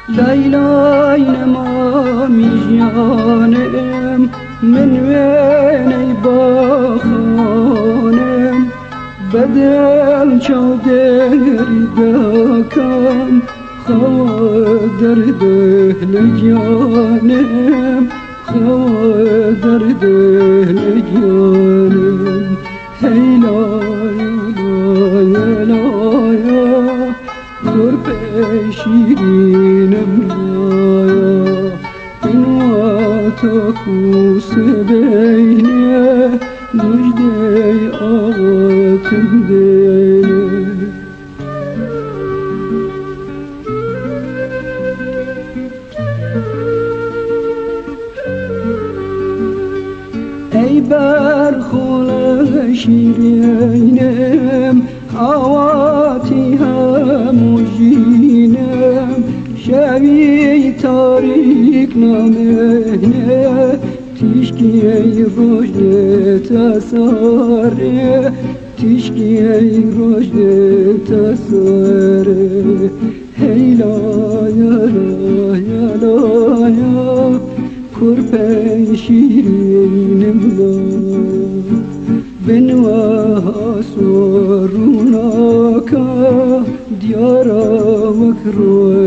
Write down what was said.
ليلى نما ميجانم من ويني باخانم بدل چاودری دکم خواه درده لگیانم خواه درده لگیانم هیلا یلا یلا قرب شیرینم لایا این واتا کوس بینه مجده آتم دینه ای برخول شیرینم حواتی همو جینم شوی تاریک نامنه تشکی ای روژد تساره تشکی ای روژد تساره هیلا یلا یلا یا کرپی شیرینم لا بنوا سروناکا دیارا مکروه